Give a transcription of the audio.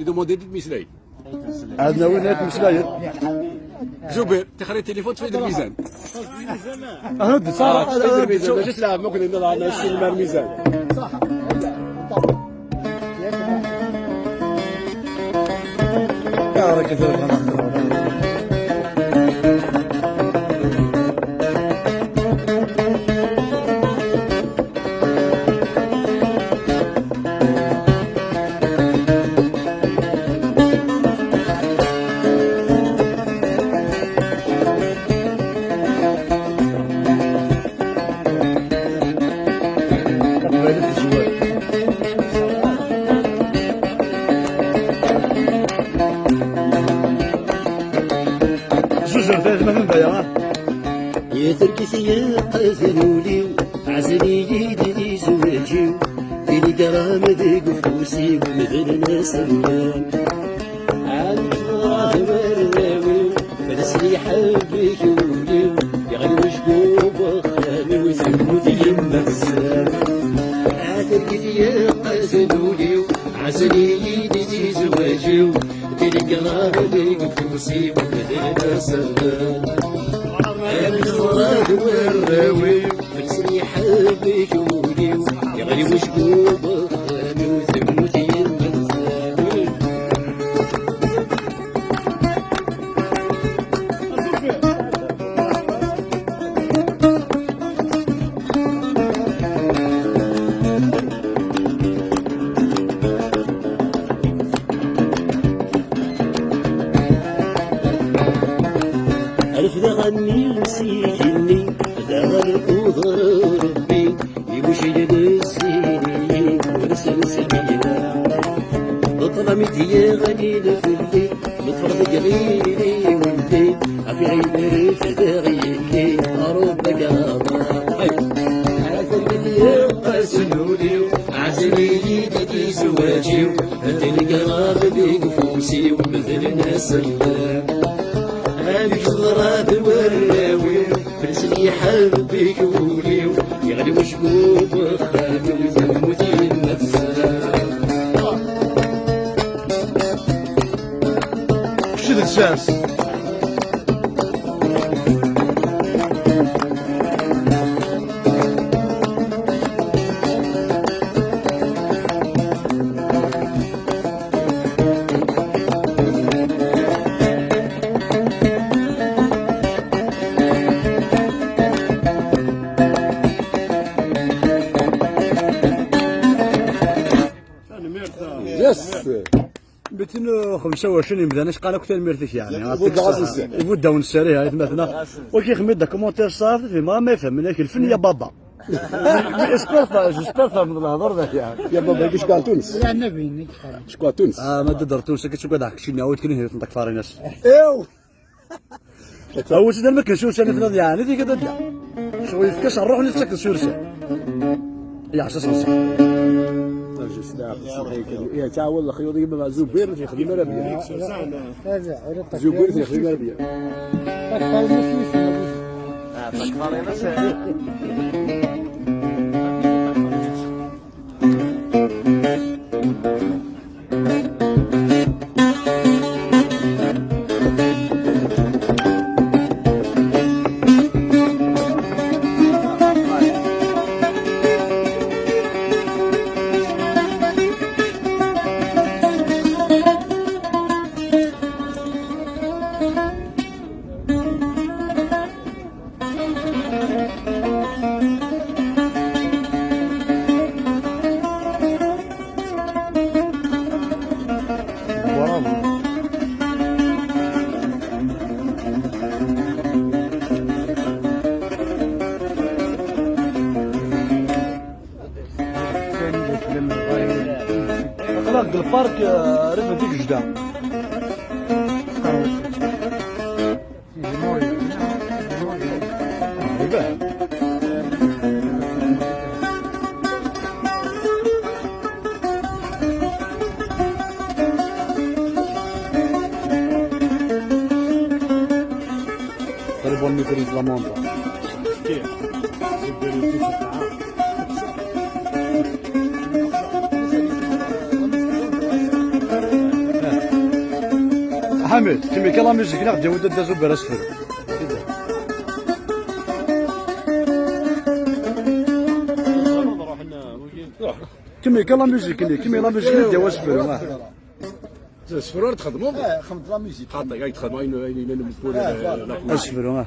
يدوموندي ديك ميسلاي عندنا وين مسلايد زبير تخري التليفون تفيد الميزان هاد صح تفيد الميزان ماشي تلعب ممكن نضع على شي الميزان صح يا راجل يتركسي قزنولي عزلي يدي زوجي في الكرام ذي قفوسي ومثلنا سلمان عالم الله والراوي فلسلي حبك ولي يغني وشكوب وخامي وثبوت يما السام عتركسي قزنولي عزلي يدي زوجي في الكرام ذي قفوسي ومثلنا سلمان الزراد والراوي فلسني حبك ولي يغلي وشكوب خامي وثبوتي المنزل عرف ذا غني وسيجني ذا غلق ربي يمشي للسنين ونسلسلينا بطلمتي يا غليل في الليل متفرض قليلي والليل عفي عيني في داغيلي ربك عتلتي يا قاسلولي عزلي يدي زواجي مثل القرار بقفوسي ومثل الناس هذيك الغراب والراوي فلسني حبك ولي يغلي وشكوب خامي وثبوتي المتسام شد الشاس يس 225 مدانش قال اكثر مرتك يعني يفوت غاز السنة. يفوت داون السري هاي مثلا وكي خميت دا كومونتير صافي في ما يفهم منك الفن يا بابا اسبرفا من الهضر ذاك يعني يا بابا كيش كان تونس لا نبي شكون تونس ما تقدر تونس كي تشوف هذاك الشيء ناوي تكون هنا تنطق فاريناس ايوا اول شيء ما كنشوفش انا في يعني ذيك كذا شوي في كاس نروح نتسكر سورسا يا حساس نص يا تعاون الخيوط يبقى زبير في خدمه ربيع هذا زبير في خدمه ربيع خلاص البارك ريفا ديك جدا قريب من كريز لاموندا حميد كمي كلا ميوزيك ناخذ جودة دازو براسفر كمي كلا ميوزيك كمي لا ميوزيك ديال سفر سفرار تخدموا خمت لا ميوزيك حتى قاعد تخدموا اين نقول اسفر